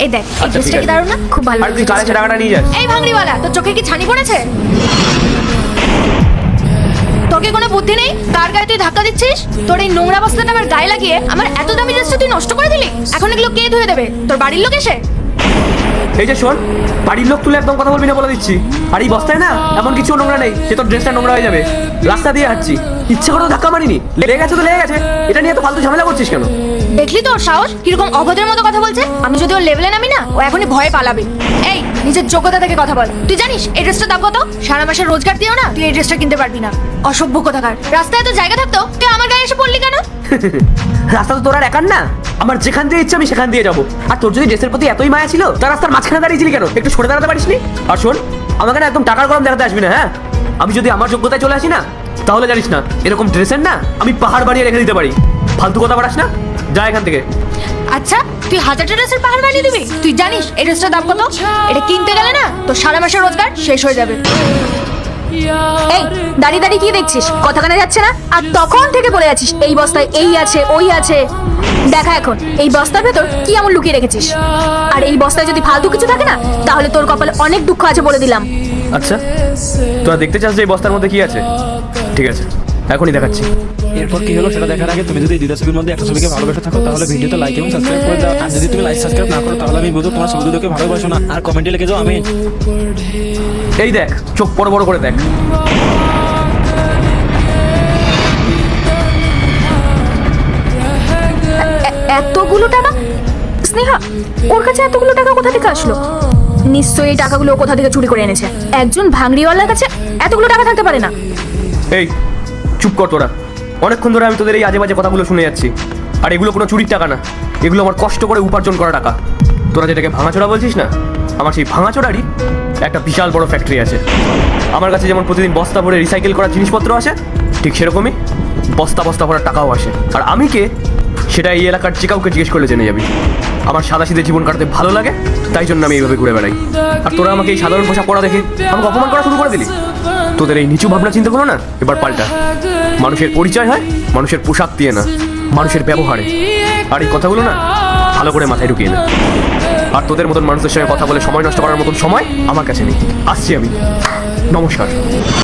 এই দেখ, এই আচ্ছা, ড্রেসটা ঠিক কি আছে। দারুণ না? খুব ভালো আর তুই লাগছে। কালে টাকাটা নিয়ে যাস। এই ভাঙড়িওয়ালা, তোর চোখে কি ছানি পড়েছে? তোকে কোনো বুদ্ধি নেই? কার গায়ে তুই ধাক্কা দিচ্ছিস? তোর এই নোংরা বস্তাটা আমার গায়ে লাগিয়ে আমার এত দামি ড্রেসটা তুই নষ্ট করে দিলি। এখন এগুলো কে ধুয়ে দেবে? তোর বাড়ির লোক এসে? এই যে শোন, বাড়ির লোক তুলে একদম কথা বলবি না বলে দিচ্ছি। আর এই বস্তায় না এমন কিছু নোংরা নেই যে তোর ড্রেসটা নোংরা হয়ে যাবে। রাস্তা দিয়ে হাঁটছি, ইচ্ছে করে ধাক্কা মারিনি। লেগে গেছে তো লেগে গেছে, এটা নিয়ে তো ফালতু ঝামেলা করছিস কেন? দেখলি তো ওর সাহস কিরকম অভদ্রের মতো কথা বলছে। আমি যদি ওর লেভেলে নামি না, ও এখনই ভয়ে পালাবে। এই, নিজের যোগ্যতা থেকে কথা বল। তুই জানিস এই ড্রেসটার দাম কত? সারা মাসের রোজগার দিও না তুই এই ড্রেসটা কিনতে পারবি না। অসভ্য কোথাকার। রাস্তায় এত জায়গা থাকতো তুই আমার গায়ে এসে পড়লি কেন? রাস্তা তো তোর আর একার না, আমার যেখান দিয়ে ইচ্ছে আমি সেখান দিয়ে যাবো। আর তোর যদি ড্রেসের প্রতি এতই মায়া ছিল, তার রাস্তার মাঝখানে দাঁড়িয়েছিলি কেন? একটু সরে দাঁড়াতে পারিসনি? আর শোন, আমাকে না একদম টাকার গরম দেখাতে আসবি না, হ্যাঁ? আমি যদি আমার যোগ্যতায় চলে আসি না, তাহলে জানিস না এরকম ড্রেসের না আমি পাহাড় বানিয়ে রেখে দিতে পারি। ফালতু কথা বাড়াস না, যা এখান থেকে। আচ্ছা, তুই হাজারটা ড্রেসের পাহাড় বানিয়ে দিবি? তুই জানিস এই ড্রেসটার দাম কত? এটা কিনতে গেলে না তোর সারা মাসের রোজগার শেষ হয়ে যাবে। এই, দাঁড়িয়ে দাঁড়িয়ে কি দেখছিস? কথা কানে যাচ্ছে না? আর তখন থেকে বলে যাচ্ছিস এই বস্তায় এই আছে ওই আছে। দেখা এখন এই বস্তার ভেতর কি এমন লুকিয়ে রেখেছিস। আর এই বস্তায় যদি ফালতু কিছু থাকে না, তাহলে তোর কপালে অনেক দুঃখ আছে বলে দিলাম। আচ্ছা, তোরা দেখতে চাস যে এই বস্তার মধ্যে কি আছে? ঠিক আছে, এখনই দেখাচ্ছি। এরপর কি হলো সেটা দেখার আগে তুমি যদি এই দুইটা ছবির মধ্যে একটা ছবিকে ভালোবেসে থাকো তাহলে ভিডিওতে লাইক এবং সাবস্ক্রাইব করে দাও। আর যদি তুমি লাইক সাবস্ক্রাইব না করো তাহলে আমি বুঝবো তোমার ছবি দুটোকে ভালোবাসো না। আর কমেন্টে লিখে যাও আমি। এই দেখ, চোখ বড় বড় করে দেখ। এতগুলো টাকা? স্নেহা, ওর কাছে এতগুলো টাকা কোথা থেকে আসলো? নিশ্চয়ই এই টাকাগুলো ও কোথা থেকে চুরি করে এনেছে। একজন ভাঙড়িওয়ালার কাছে এতগুলো টাকা থাকতে পারে না। এই চুপ কর তোরা। অনেকক্ষণ ধরে আমি তোদের এই আজে বাজে কথাগুলো শুনে যাচ্ছি। আর এগুলো কোনো চুরির টাকা না, এগুলো আমার কষ্ট করে উপার্জন করা টাকা। তোরা যেটাকে ভাঙাচোরা বলছিস না, আমার সেই ভাঙাচোরারই একটা বিশাল বড় ফ্যাক্টরি আছে। আমার কাছে যেমন প্রতিদিন বস্তা ভরে রিসাইকেল করা জিনিসপত্র আসে, ঠিক সেরকমই বস্তা বস্তা ভরা টাকাও আসে। আর আমি কে সেটা এই এলাকার যে কাউকে জিজ্ঞেস করলে জেনে যাবি। আমার সাদাসিধে জীবন কাটাতে ভালো লাগে, তাই জন্য আমি এইভাবে ঘুরে বেড়াই। আর তোরা আমাকে এই সাধারণ পোশাক পরা দেখে আমাকে অপমান করা শুরু করে দিলি। তোদের এই নিচু ভাবনা চিন্তা করো না, এবার পাল্টা। মানুষের পরিচয় হয় মানুষের পোশাক দিয়ে না, মানুষের ব্যবহারে। আর এই কথাগুলো না ভালো করে মাথায় ঢুকিয়ে না। আর তোদের মতন মানুষের সঙ্গে কথা বলে সময় নষ্ট করার মতন সময় আমার কাছে নেই। আসছি আমি, নমস্কার।